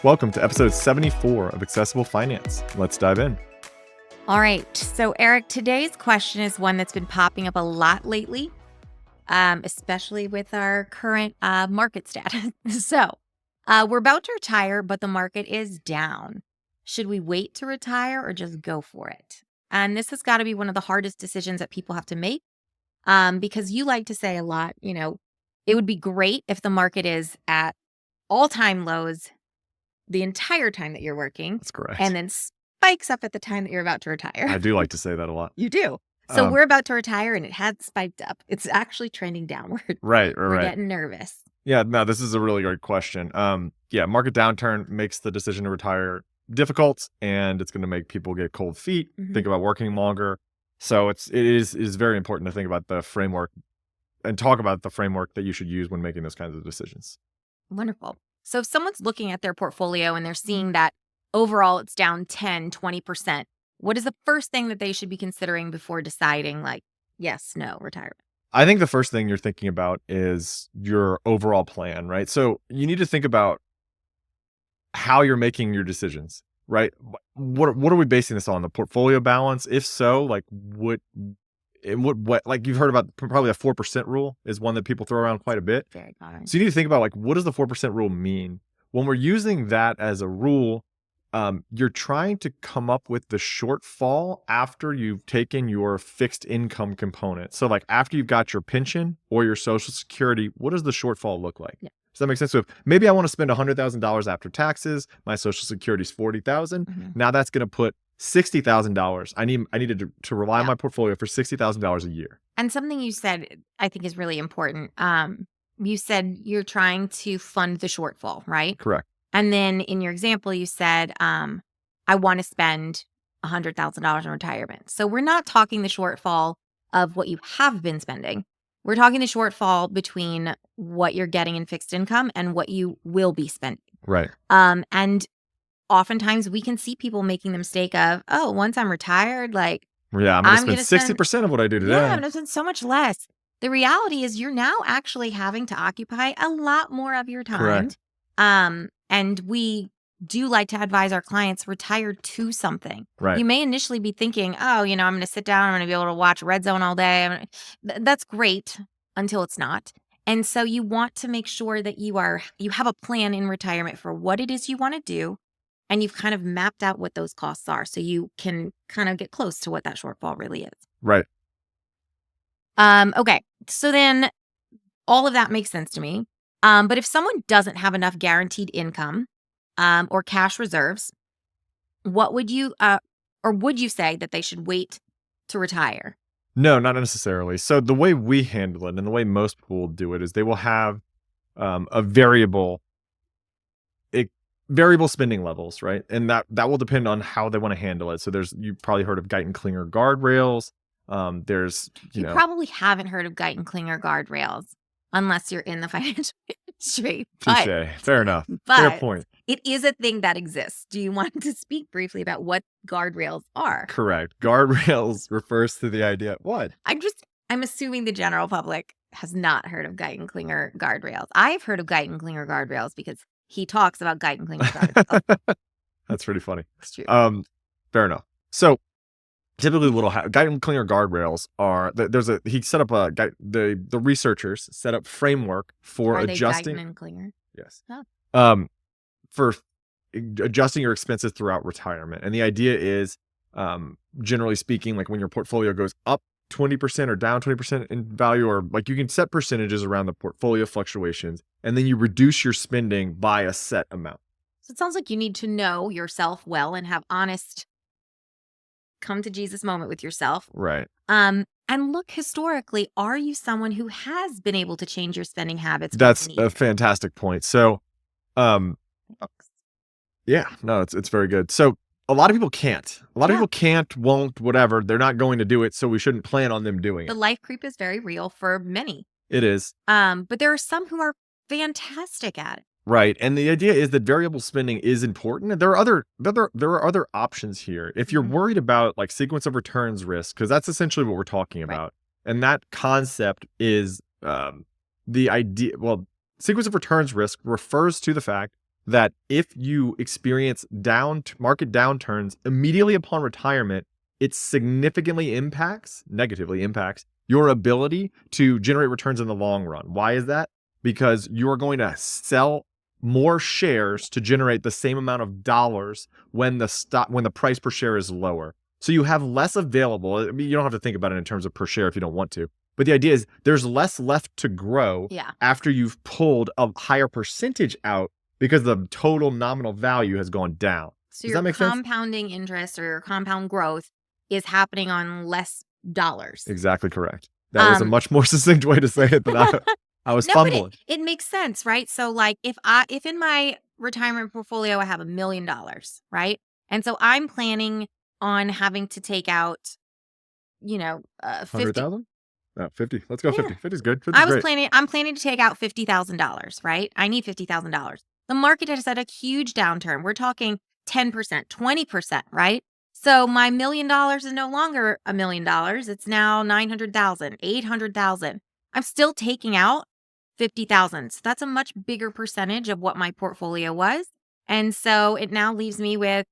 Welcome to episode 74 of Accessible Finance. Let's dive in. All right. So, Eric, today's question is one that's been popping up a lot lately, especially with our current market status. We're about to retire, but the market is down. Should we wait to retire or just go for it? And this has got to be one of the hardest decisions that people have to make because you like to say a lot, it would be great if the market is at all-time lows the entire time that you're working. That's correct. And then spikes up at the time that you're about to retire. I do like to say that a lot. You do. So we're about to retire and it had spiked up. It's actually trending downward. Right. We're getting nervous. Yeah, no, this is a really great question. Market downturn makes the decision to retire difficult, and it's going to make people get cold feet, think about working longer. So it is very important to think about the framework and talk about the framework that you should use when making those kinds of decisions. Wonderful. So if someone's looking at their portfolio and they're seeing that overall it's down 10, 20%, what is the first thing that they should be considering before deciding yes, no, retirement? I think the first thing you're thinking about is your overall plan, right? So you need to think about how you're making your decisions, right? What are we basing this on? The portfolio balance? If so, what you've heard about, probably a 4% rule is one that people throw around quite a bit. Very common. So you need to think about what does the 4% rule mean? When we're using that as a rule, you're trying to come up with the shortfall after you've taken your fixed income component. So after you've got your pension or your Social Security, what does the shortfall look like? Yeah. Does that make sense? So if maybe I want to spend $100,000 after taxes, my Social Security is $40,000. Now that's going to put $60,000. I needed to rely on my portfolio for $60,000 a year. And something you said I think is really important. You said you're trying to fund the shortfall, right? Correct. And then in your example, you said, I want to spend $100,000 in retirement. So we're not talking the shortfall of what you have been spending. We're talking the shortfall between what you're getting in fixed income and what you will be spending. Right. And oftentimes we can see people making the mistake of, once I'm retired, I'm going to spend 60% of what I do today. Yeah, I'm going to spend so much less. The reality is you're now actually having to occupy a lot more of your time. Correct. And we do like to advise our clients retire to something. Right. You may initially be thinking, I'm going to sit down, I'm going to be able to watch Red Zone all day. That's great until it's not. And so you want to make sure that you have a plan in retirement for what it is you want to do. And you've kind of mapped out what those costs are so you can kind of get close to what that shortfall really is. Right. Okay. So then all of that makes sense to me. But if someone doesn't have enough guaranteed income or cash reserves, what would you would you say that they should wait to retire? No, not necessarily. So the way we handle it and the way most people will do it is they will have a variable spending levels, right? And that will depend on how they want to handle it. So you've probably heard of Guy Klinger Guardrails. You probably haven't heard of Guy Klinger Guardrails unless you're in the financial industry. Touché. Fair enough. But fair point. It is a thing that exists. Do you want to speak briefly about what guardrails are? Correct. Guardrails refers to the idea. What? I'm assuming the general public has not heard of Guy Klinger Guardrails. I've heard of Guy Klinger Guardrails because he talks about Guy Klinger Guardrails. That's pretty funny. It's true. Fair enough. So typically Guy Klinger Guardrails are, he set up the researchers set up framework for adjusting. Are they Guyton and Klinger? Yes. Oh. For adjusting your expenses throughout retirement. And the idea is, generally speaking, when your portfolio goes up 20% or down 20% in value, or you can set percentages around the portfolio fluctuations, and then you reduce your spending by a set amount. So it sounds like you need to know yourself well and have honest come to Jesus moment with yourself. Right. And look historically, are you someone who has been able to change your spending habits? That's a fantastic point. So, yeah, no, it's very good. So a lot of people can't. A lot of people can't, won't, whatever. They're not going to do it, so we shouldn't plan on them doing it. The life creep is very real for many. It is. But there are some who are fantastic at it. Right. And the idea is that variable spending is important. There are other options here. If you're worried about sequence of returns risk, because that's essentially what we're talking about. And that concept is the idea. Well, sequence of returns risk refers to the fact that if you experience market downturns immediately upon retirement, it significantly negatively impacts your ability to generate returns in the long run. Why is that? Because you're going to sell more shares to generate the same amount of dollars when the price per share is lower. So you have less available. I mean, you don't have to think about it in terms of per share if you don't want to. But the idea is there's less left to grow after you've pulled a higher percentage out because the total nominal value has gone down. So Does that make sense? compounding interest or your compound growth is happening on less dollars. Exactly correct. That was a much more succinct way to say it than I was fumbling. But it makes sense, right? So like if in my retirement portfolio I have $1 million, right? And so I'm planning on having to take out, 100,000? No, 50. Let's go 50. 50 is good. 50 is great. I'm planning to take out $50,000, right? I need $50,000. The market has had a huge downturn. We're talking 10%, 20%, right? So my $1 million is no longer $1 million. It's now 900,000, 800,000. I'm still taking out 50,000. So that's a much bigger percentage of what my portfolio was. And so it now leaves me with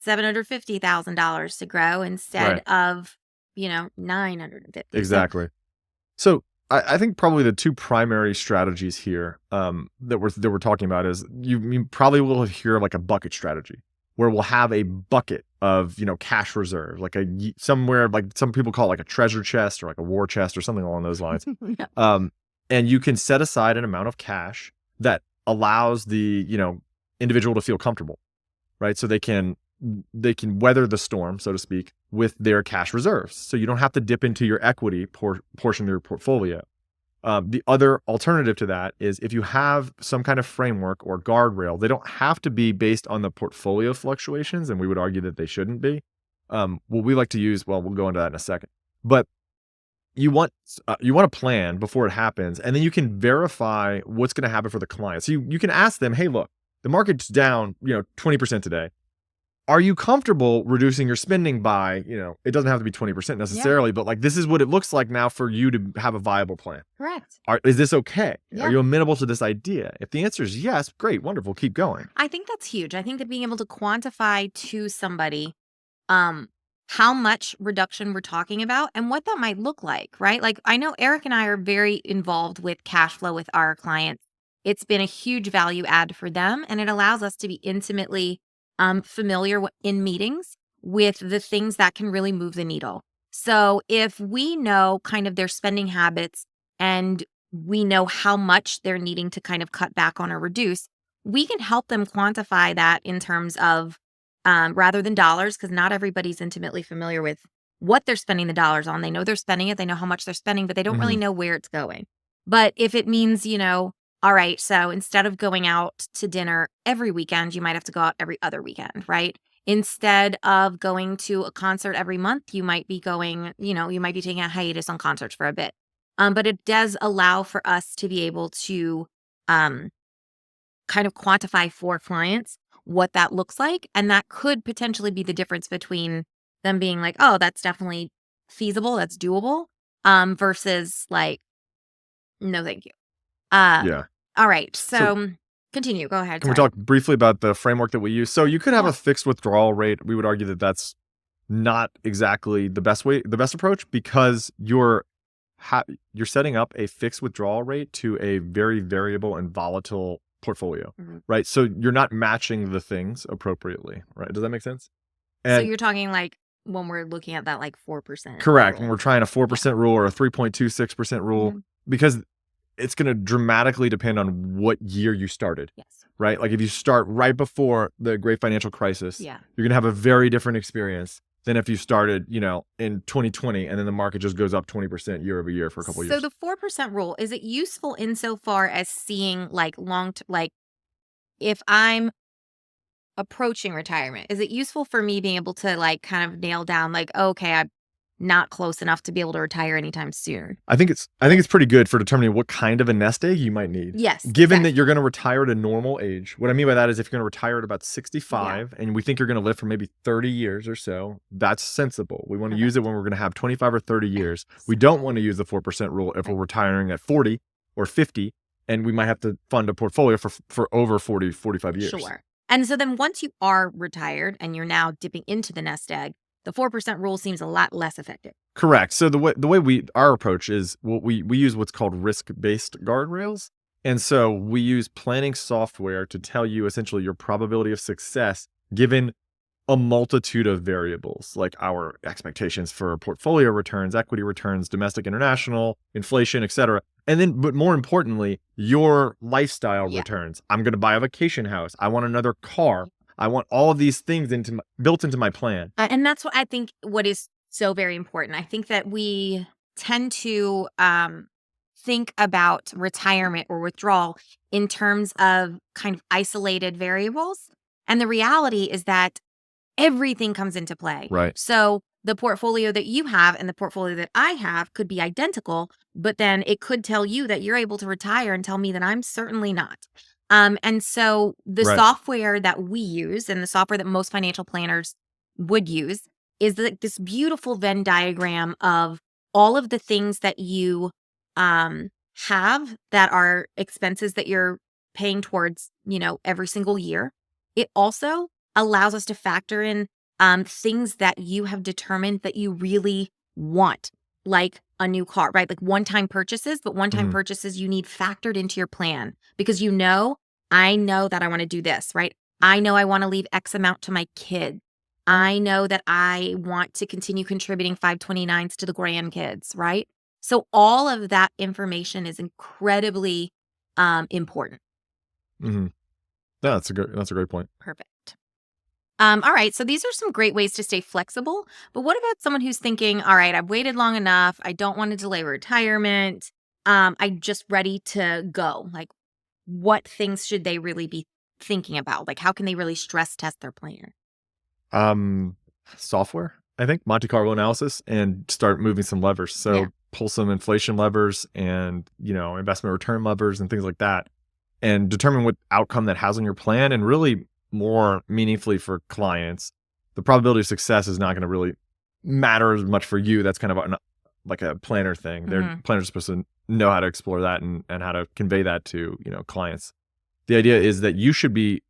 $750,000 to grow instead of, $950,000. Exactly. So I think probably the two primary strategies here that we're talking about is you probably will hear like a bucket strategy where we'll have a bucket of, cash reserve, like somewhere, like some people call it like a treasure chest or like a war chest or something along those lines. And you can set aside an amount of cash that allows the, individual to feel comfortable, right? So they can weather the storm, so to speak, with their cash reserves. So you don't have to dip into your equity portion of your portfolio. The other alternative to that is if you have some kind of framework or guardrail, they don't have to be based on the portfolio fluctuations, and we would argue that they shouldn't be. What we like to use, we'll go into that in a second. But you want a plan before it happens, and then you can verify what's going to happen for the client. So you can ask them, hey, look, the market's down, 20% today. Are you comfortable reducing your spending by, it doesn't have to be 20% necessarily, but like this is what it looks like now for you to have a viable plan. Correct. Is this okay? Yeah. Are you amenable to this idea? If the answer is yes, great, wonderful, keep going. I think that's huge. I think that being able to quantify to somebody how much reduction we're talking about and what that might look like, right? Like I know Eric and I are very involved with cash flow with our clients. It's been a huge value add for them, and it allows us to be intimately familiar in meetings with the things that can really move the needle. So if we know kind of their spending habits and we know how much they're needing to kind of cut back on or reduce, we can help them quantify that in terms of rather than dollars, because not everybody's intimately familiar with what they're spending the dollars on. They know they're spending it. They know how much they're spending, but they don't really know where it's going. But if it means, all right, so instead of going out to dinner every weekend, you might have to go out every other weekend, right? Instead of going to a concert every month, you might be going, you might be taking a hiatus on concerts for a bit. But it does allow for us to be able to kind of quantify for clients what that looks like. And that could potentially be the difference between them being like, oh, that's definitely feasible, that's doable, versus like, no, thank you. Yeah. All right. So continue. Go ahead. Can we talk briefly about the framework that we use? So you could have a fixed withdrawal rate. We would argue that that's not exactly the best approach, because you're setting up a fixed withdrawal rate to a very variable and volatile portfolio, right? So you're not matching the things appropriately, right? Does that make sense? So you're talking like when we're looking at that like 4%. Correct. Rule. When we're trying a 4% rule or a 3.26% rule, because it's going to dramatically depend on what year you started. Yes. Right? Like if you start right before the great financial crisis, you're going to have a very different experience than if you started, in 2020 and then the market just goes up 20% year over year for a couple of years. So the 4% rule, is it useful insofar as seeing like like if I'm approaching retirement, is it useful for me being able to like kind of nail down like, okay, I'm not close enough to be able to retire anytime soon? I think it's pretty good for determining what kind of a nest egg you might need. Yes. Given that you're going to retire at a normal age. What I mean by that is if you're going to retire at about 65 and we think you're going to live for maybe 30 years or so, that's sensible. We want to use it when we're going to have 25 or 30 years. We don't want to use the 4% rule if we're retiring at 40 or 50 and we might have to fund a portfolio for over 40, 45 years. Sure. And so then once you are retired and you're now dipping into the nest egg, the 4% rule seems a lot less effective. Correct. So the way our approach is we use what's called risk-based guardrails. And so we use planning software to tell you essentially your probability of success given a multitude of variables, like our expectations for portfolio returns, equity returns, domestic, international, inflation, et cetera. And then, but more importantly, your lifestyle returns. I'm going to buy a vacation house. I want another car. I want all of these things built into my plan. And that's what I think what is so very important. I think that we tend to think about retirement or withdrawal in terms of kind of isolated variables. And the reality is that everything comes into play. Right. So the portfolio that you have and the portfolio that I have could be identical, but then it could tell you that you're able to retire and tell me that I'm certainly not. And so the software that we use and the software that most financial planners would use is this beautiful Venn diagram of all of the things that you have that are expenses that you're paying towards, every single year. It also allows us to factor in things that you have determined that you really want, like a new car, right? Like one-time purchases, but one-time purchases you need factored into your plan because I know that I want to do this, right? I know I want to leave X amount to my kids. I know that I want to continue contributing 529s to the grandkids, right? So all of that information is incredibly important. Mm-hmm. Yeah, that's a great point. Perfect. All right. So these are some great ways to stay flexible. But what about someone who's thinking, all right, I've waited long enough. I don't want to delay retirement. I'm just ready to go. Like, what things should they really be thinking about? Like, how can they really stress test their plan? Software, I think, Monte Carlo analysis, and start moving some levers. So pull some inflation levers and, investment return levers and things like that, and determine what outcome that has on your plan. And really more meaningfully for clients, the probability of success is not going to really matter as much for you. That's kind of like a planner thing. Their planners are supposed to know how to explore that and how to convey that to, clients. The idea is that you should be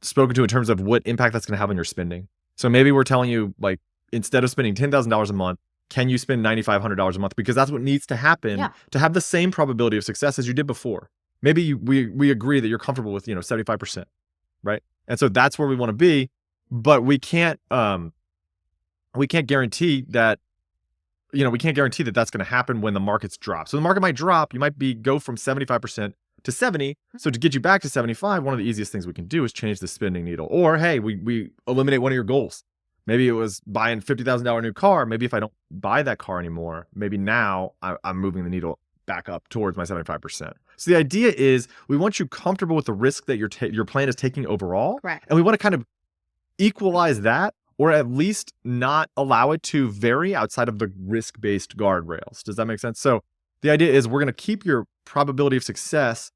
spoken to in terms of what impact that's going to have on your spending. So maybe we're telling you, like, instead of spending $10,000 a month, can you spend $9,500 a month? Because that's what needs to happen to have the same probability of success as you did before. Maybe we agree that you're comfortable with, 75%, right? And so that's where we want to be, but we can't guarantee that, that's going to happen when the markets drop. So the market might drop. You might go from 75% to 70. So to get you back to 75, one of the easiest things we can do is change the spending needle. Or, hey, we eliminate one of your goals. Maybe it was buying $50,000 new car. Maybe if I don't buy that car anymore, maybe now I'm moving the needle back up towards my 75%. So the idea is we want you comfortable with the risk that your plan is taking overall. Correct. And we want to kind of equalize that, or at least not allow it to vary outside of the risk-based guardrails. Does that make sense? So the idea is we're going to keep your probability of success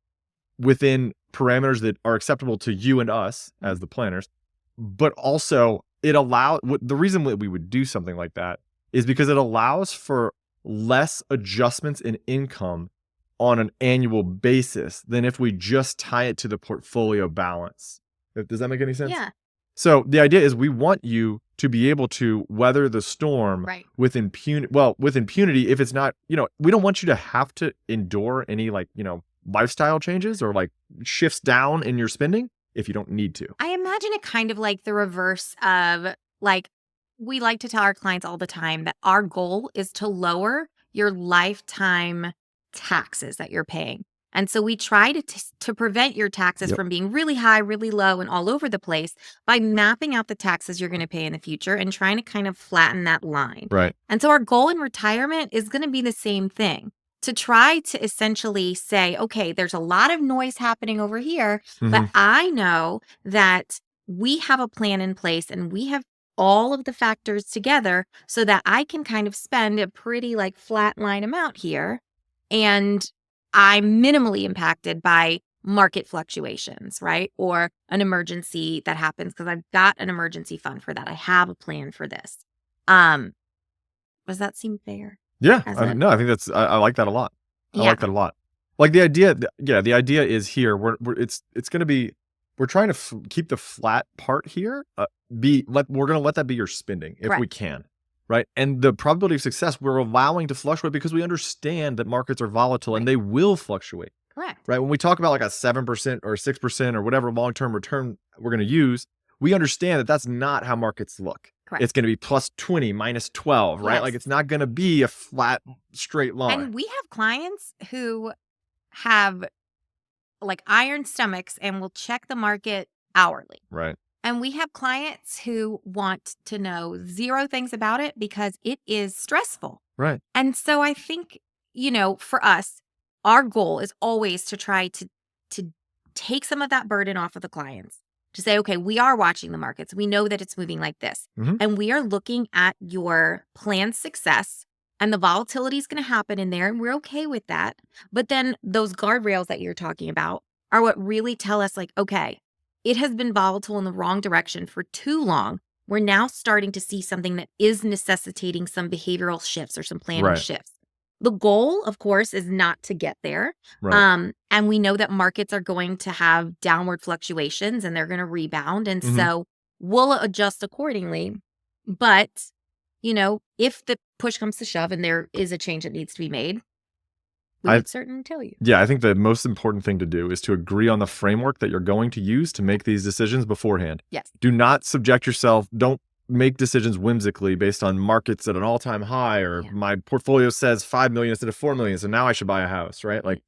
within parameters that are acceptable to you and us as the planners, but also the reason that we would do something like that is because it allows for less adjustments in income on an annual basis than if we just tie it to the portfolio balance. Does that make any sense? Yeah. So the idea is we want you to be able to weather the storm with impunity. If it's not, we don't want you to have to endure any lifestyle changes or shifts down in your spending if you don't need to. I imagine it kind of like the reverse of we like to tell our clients all the time that our goal is to lower your lifetime taxes that you're paying. And so we try to prevent your taxes from being really high, really low, and all over the place by mapping out the taxes you're going to pay in the future and trying to kind of flatten that line. Right. And so our goal in retirement is going to be the same thing, to try to essentially say, okay, there's a lot of noise happening over here, but I know that we have a plan in place and we have all of the factors together so that I can kind of spend a pretty flat line amount here. And I'm minimally impacted by market fluctuations, right? Or an emergency that happens because I've got an emergency fund for that. I have a plan for this. Does that seem fair? Yeah. I think I like that a lot. I like that a lot. Like the idea, the idea is here. It's going to be. We're trying to keep the flat part here. We're going to let that be your spending if we can, right? And the probability of success we're allowing to fluctuate because we understand that markets are volatile and they will fluctuate. Correct. Right. When we talk about like a 7% or 6% or whatever long-term return we're going to use, we understand that that's not how markets look. Correct. It's going to be plus 20, minus 12, right? Yes. Like it's not going to be a flat, straight line. And we have clients who have like iron stomachs and will check the market hourly. Right. And we have clients who want to know 0 things about it because it is stressful. Right. And so I think, for us, our goal is always to try to take some of that burden off of the clients. To say, okay, we are watching the markets. We know that it's moving like this. Mhm. And we are looking at your planned success, and the volatility is going to happen in there. And we're okay with that. But then those guardrails that you're talking about are what really tell us like, okay, it has been volatile in the wrong direction for too long. We're now starting to see something that is necessitating some behavioral shifts or some planning shifts. The goal, of course, is not to get there. Right. And we know that markets are going to have downward fluctuations and they're going to rebound. And so we'll adjust accordingly. But, if the push comes to shove and there is a change that needs to be made, we would certainly tell you. Yeah, I think the most important thing to do is to agree on the framework that you're going to use to make these decisions beforehand. Yes. Do not subject yourself. Don't make decisions whimsically based on markets at an all-time high or my portfolio says 5 million instead of 4 million. So now I should buy a house, right? Like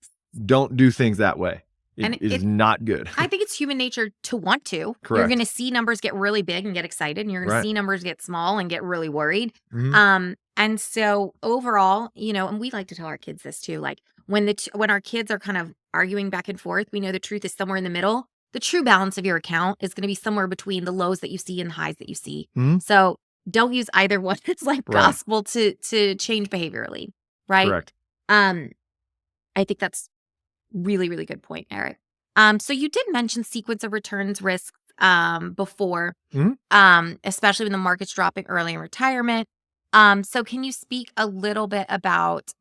don't do things that way. It is not good. I think it's human nature to want to. Correct. You're going to see numbers get really big and get excited, and you're going to see numbers get small and get really worried. And so overall, and we like to tell our kids this too, like when our kids are kind of arguing back and forth, we know the truth is somewhere in the middle. The true balance of your account is going to be somewhere between the lows that you see and the highs that you see. So don't use either one as like gospel to change behaviorally, right? Correct. I think that's really, really good point, Eric. So you did mention sequence of returns risks before, especially when the market's dropping early in retirement. So can you speak a little bit about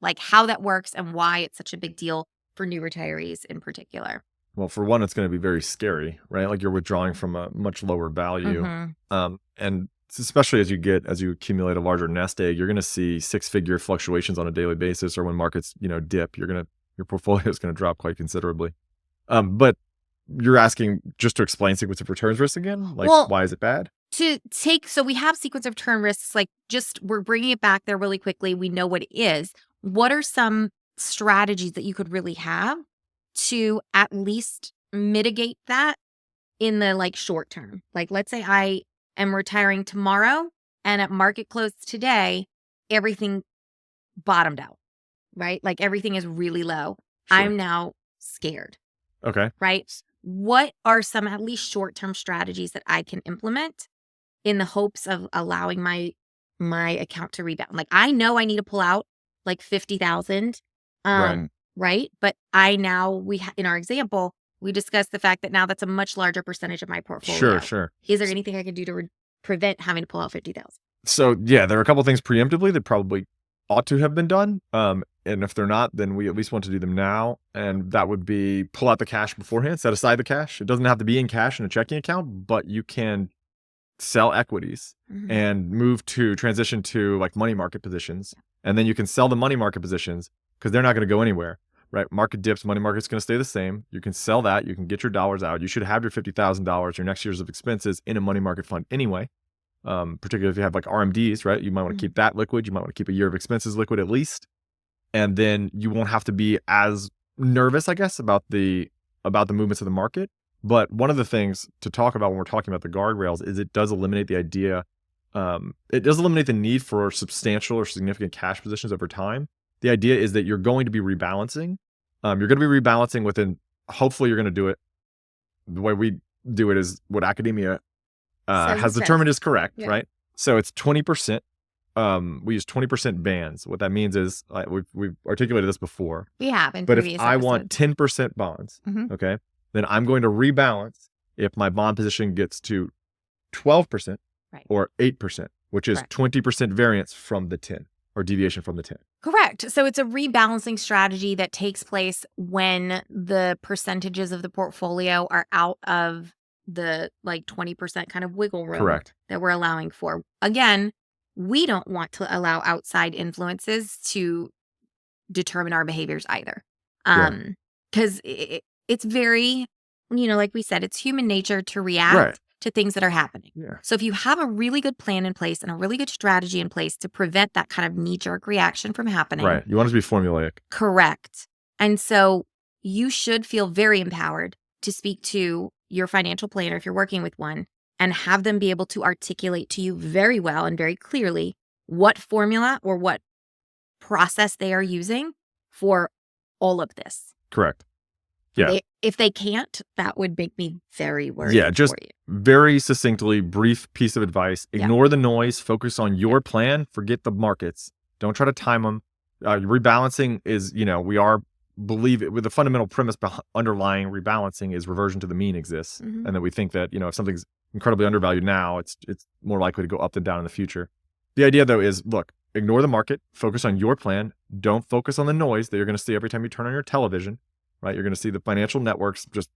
like how that works and why it's such a big deal for new retirees in particular? Well, for one, it's going to be very scary, right? Like you're withdrawing from a much lower value. And especially as you accumulate a larger nest egg, you're going to see 6-figure fluctuations on a daily basis, or when markets, dip, your portfolio is going to drop quite considerably. But you're asking just to explain sequence of returns risk again? Like, why is it bad? So we have sequence of return risks, like we're bringing it back there really quickly. We know what it is. What are some strategies that you could really have to at least mitigate that in the like short term? Like, let's say I am retiring tomorrow and at market close today, everything bottomed out, right? Like everything is really low. Sure. I'm now scared. Okay. Right? What are some at least short-term strategies that I can implement in the hopes of allowing my account to rebound? Like I know I need to pull out like 50,000. Right? But in our example, we discussed the fact that now that's a much larger percentage of my portfolio. Sure. Is there anything I can do to prevent having to pull out 50,000? So yeah, there are a couple of things preemptively that probably ought to have been done. And if they're not, then we at least want to do them now. And that would be pull out the cash beforehand, set aside the cash. It doesn't have to be in cash in a checking account, but you can sell equities and transition to like money market positions. And then you can sell the money market positions because they're not going to go anywhere, right? Market dips, money market's going to stay the same. You can sell that. You can get your dollars out. You should have your $50,000, your next year's of expenses in a money market fund anyway. Particularly if you have like RMDs, right? You might want to keep that liquid. You might want to keep a year of expenses liquid at least. And then you won't have to be as nervous, I guess, about the movements of the market. But one of the things to talk about when we're talking about the guardrails is it does eliminate the idea, it does eliminate the need for substantial or significant cash positions over time. The idea is that you're going to be rebalancing. You're going to be rebalancing within, hopefully you're going to do it. The way we do it is what academia has determined is correct, right? So it's 20%. We use 20% bands. What that means is we've articulated this before. We have in previous episodes. But if I want 10% bonds, okay, then I'm going to rebalance if my bond position gets to 12% or 8%, which is 20% variance from the 10 or deviation from the 10. Correct. So it's a rebalancing strategy that takes place when the percentages of the portfolio are out of the 20% kind of wiggle room Correct. that we're allowing for. Again, we don't want to allow outside influences to determine our behaviors either. Because it's very, like we said, it's human nature to react Right. to things that are happening. Yeah. So if you have a really good plan in place and a really good strategy in place to prevent that kind of knee-jerk reaction from happening. Right. You want it to be formulaic. Correct. And so you should feel very empowered to speak to your financial planner if you're working with one and have them be able to articulate to you very well and very clearly what formula or what process they are using for all of this. Correct. Yeah. If they can't, that would make me very worried. Yeah, just for you. very succinctly, brief piece of advice. Ignore the noise. Focus on your plan. Forget the markets. Don't try to time them. Rebalancing is, with the fundamental premise underlying rebalancing is reversion to the mean exists. Mhm. And that we think that, if something's incredibly undervalued now, it's more likely to go up than down in the future. The idea, though, is, look, ignore the market. Focus on your plan. Don't focus on the noise that you're going to see every time you turn on your television. Right? You're going to see the financial networks just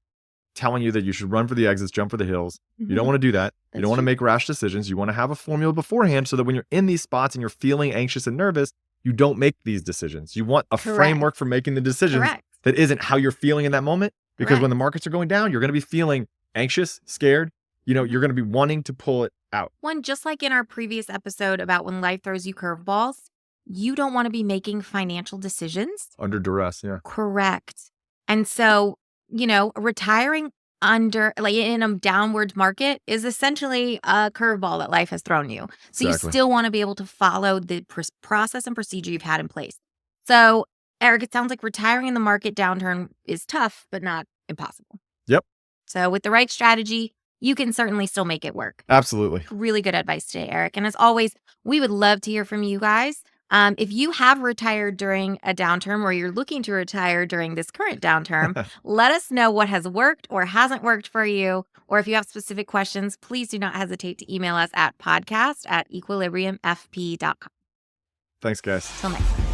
telling you that you should run for the exits, jump for the hills. You don't want to do that. You don't want to make rash decisions. You want to have a formula beforehand so that when you're in these spots and you're feeling anxious and nervous, you don't make these decisions. You want a framework for making the decisions that isn't how you're feeling in that moment. Because when the markets are going down, you're going to be feeling anxious, scared. You're going to be wanting to pull it out. One, just like in our previous episode about when life throws you curveballs, you don't want to be making financial decisions Under duress, yeah. Correct. And so, retiring in a downward market is essentially a curveball that life has thrown you. So you still want to be able to follow the process and procedure you've had in place. So, Eric, it sounds like retiring in the market downturn is tough, but not impossible. Yep. So with the right strategy, you can certainly still make it work. Absolutely. Really good advice today, Eric. And as always, we would love to hear from you guys. If you have retired during a downturn or you're looking to retire during this current downturn, let us know what has worked or hasn't worked for you. Or if you have specific questions, please do not hesitate to email us at podcast@equilibriumfp.com. Thanks, guys. Till next time.